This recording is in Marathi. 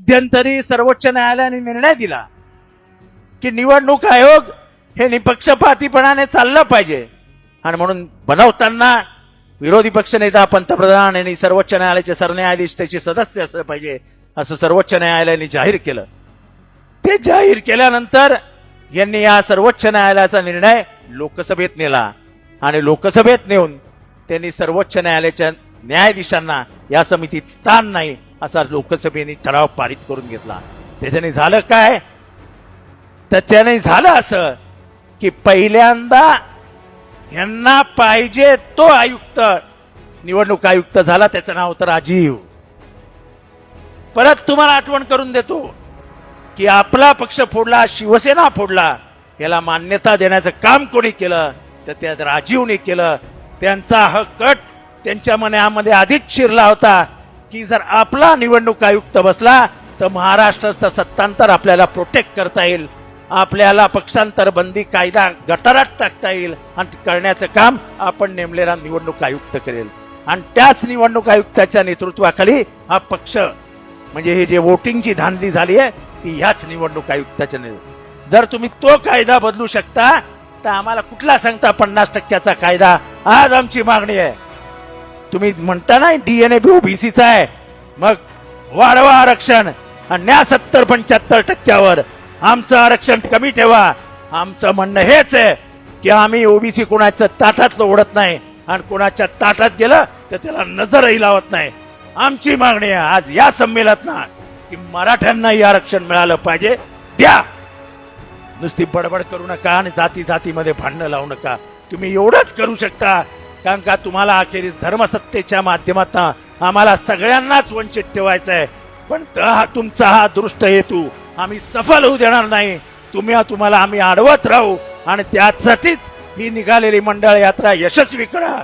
मध्यंतरी सर्वोच्च न्यायालयाने निर्णय दिला की निवडणूक आयोग हे निपक्षपातीपणाने चाललं पाहिजे आणि म्हणून बनवताना विरोधी पक्षनेता पंतप्रधान यांनी सर्वोच्च न्यायालयाचे सरन्यायाधीश त्याचे सदस्य असले पाहिजे असं सर्वोच्च न्यायालयाने जाहीर केलं। ते जाहीर केल्यानंतर यांनी या सर्वोच्च न्यायालयाचा निर्णय लोकसभेत नेला आणि लोकसभेत नेऊन त्यांनी सर्वोच्च न्यायालयाच्या न्यायाधीशांना या समितीत स्थान नाही असा लोकसभेने ठराव पारित करून घेतला। त्याच्याने झालं काय? त्याच्याने झालं असं की पहिल्यांदा यांना पाहिजे तो आयुक्त निवडणूक आयुक्त झाला, त्याचं नाव होतं राजीव। परत तुम्हाला आठवण करून देतो की आपला पक्ष फोडला, शिवसेना फोडला, याला मान्यता देण्याचं काम कोणी केलं तर त्या राजीवने केलं। त्यांचा हा कट त्यांच्या मनामध्ये आधीच शिरला होता की जर आपला निवडणूक आयुक्त बसला तर महाराष्ट्राचं सत्तांतर आपल्याला प्रोटेक्ट करता येईल, आपल्याला पक्षांतर बंदी कायदा गटारात टाकता येईल आणि करण्याचं काम आपण नेमलेला निवडणूक आयुक्त करेल। आणि त्याच निवडणूक आयुक्ताच्या नेतृत्वाखाली हा पक्ष म्हणजे हे जे वोटिंगची धांदली झाली आहे ती ह्याच निवडणूक आयुक्ताच्या जर तुम्ही तो कायदा बदलू शकता तर आम्हाला कुठला सांगता 50% कायदा? आज आमची मागणी आहे, तुम्ही म्हणता ना डीएनए ओबीसीचा आहे, मग वाढवा आरक्षण आणि न्या 70-75%वर आमचं आरक्षण कमी ठेवा। आमचं म्हणणं हेच आहे की आम्ही ओबीसी कोणाच्या ताटात ओढत नाही आणि कोणाच्या ताटात गेलं तर त्याला नजरही लावत नाही। आमची मागणी आहे आज या संमेलनात की मराठ्यांनाही आरक्षण मिळालं पाहिजे, द्या। नुसती बडबड करू नका आणि जाती जातीमध्ये भांडणं लावू नका। तुम्ही एवढंच करू शकता कारण का तुम्हाला अखेरीस धर्मसत्तेच्या माध्यमातून आम्हाला सगळ्यांनाच वंचित ठेवायचं आहे, पण तुमचा हा दृष्ट हेतू आम्ही सफल होऊ देणार नाही। तुम्हाला आम्ही अडवत राहू आणि त्यासाठीच ही निघालेली मंडळ यात्रा यशस्वी करा।